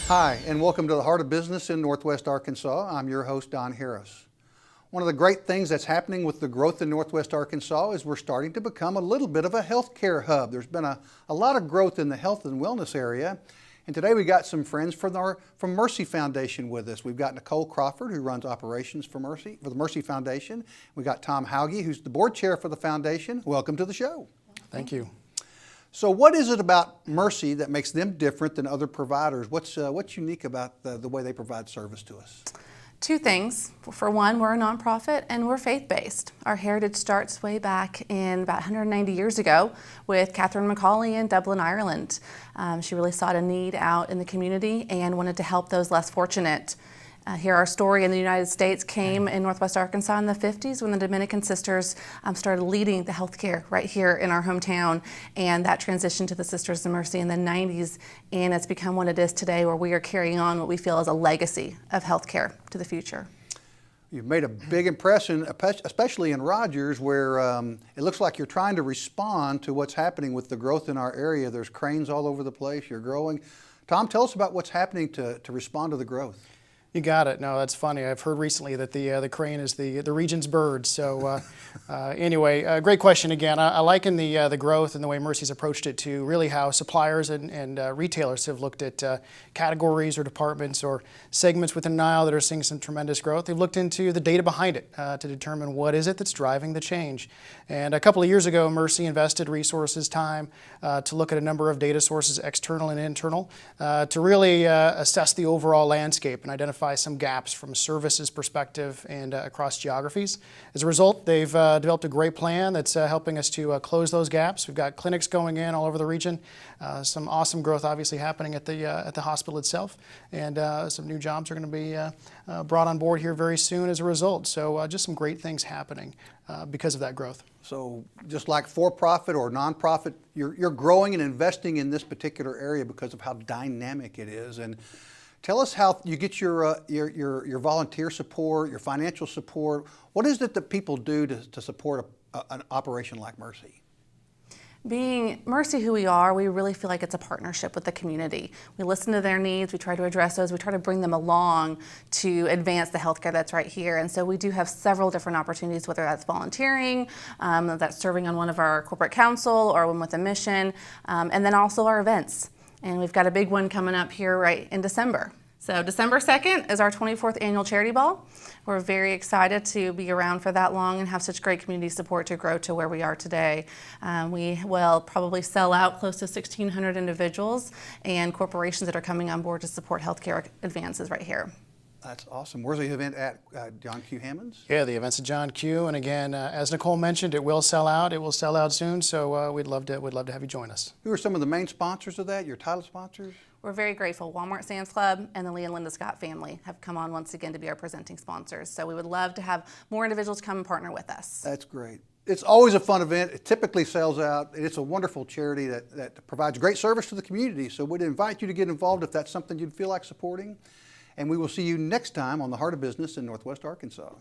Hi, and welcome to the Heart of Business in Northwest Arkansas. I'm your host, Don Harris. One of the great things that's happening with the growth in Northwest Arkansas is we're starting to become a little bit of a healthcare hub. There's been a lot of growth in the health and wellness area. And today we got some friends from Mercy Foundation with us. We've got Nicole Crawford, who runs operations for the Mercy Foundation. We've got Tom Hauge, who's the board chair for the foundation. Welcome to the show. Thank you. So what is it about Mercy that makes them different than other providers? What's unique about the way they provide service to us? Two things. For one, we're a nonprofit and we're faith-based. Our heritage starts way back in about 190 years ago with Catherine Macaulay in Dublin, Ireland. She really saw a need out in the community and wanted to help those less fortunate. Here our story in the United States came in Northwest Arkansas in the 50s when the Dominican sisters started leading the healthcare right here in our hometown, and that transitioned to the Sisters of Mercy in the 90s, and it's become what it is today, where we are carrying on what we feel is a legacy of healthcare to the future. You've made a big impression, especially in Rogers, where it looks like you're trying to respond to what's happening with the growth in our area. There's cranes all over the place, you're growing. Tom, tell us about what's happening to respond to the growth. You got it. No, that's funny. I've heard recently that the crane is the region's bird. So anyway, great question again. I liken the growth and the way Mercy's approached it to really how suppliers and retailers have looked at categories or departments or segments within an aisle that are seeing some tremendous growth. They've looked into the data behind it to determine what is it that's driving the change. And a couple of years ago, Mercy invested resources, time to look at a number of data sources, external and internal, to really assess the overall landscape and identify some gaps from a services perspective and across geographies. As a result, they've developed a great plan that's helping us to close those gaps. We've got clinics going in all over the region, some awesome growth obviously happening at the hospital itself, and some new jobs are going to be brought on board here very soon as a result. So just some great things happening because of that growth. So just like for-profit or nonprofit, you're growing and investing in this particular area because of how dynamic it is. And tell us how you get your volunteer support, your financial support. What is it that people do to support an operation like Mercy? Being Mercy who we are, we really feel like it's a partnership with the community. We listen to their needs, we try to address those, we try to bring them along to advance the healthcare that's right here. And so we do have several different opportunities, whether that's volunteering, that's serving on one of our corporate council or one with a mission, and then also our events. And we've got a big one coming up here right in December. So December 2nd is our 24th annual charity ball. We're very excited to be around for that long and have such great community support to grow to where we are today. We will probably sell out close to 1,600 individuals and corporations that are coming on board to support healthcare advances right here. That's awesome. Where's the event at? John Q. Hammond's? Yeah, the event's at John Q. And again, as Nicole mentioned, it will sell out. It will sell out soon. So we'd love to have you join us. Who are some of the main sponsors of that? Your title sponsors? We're very grateful. Walmart Sam's Club and the Lee and Linda Scott family have come on once again to be our presenting sponsors. So we would love to have more individuals come and partner with us. That's great. It's always a fun event. It typically sells out. It's a wonderful charity that provides great service to the community. So we'd invite you to get involved if that's something you'd feel like supporting. And we will see you next time on the Heart of Business in Northwest Arkansas.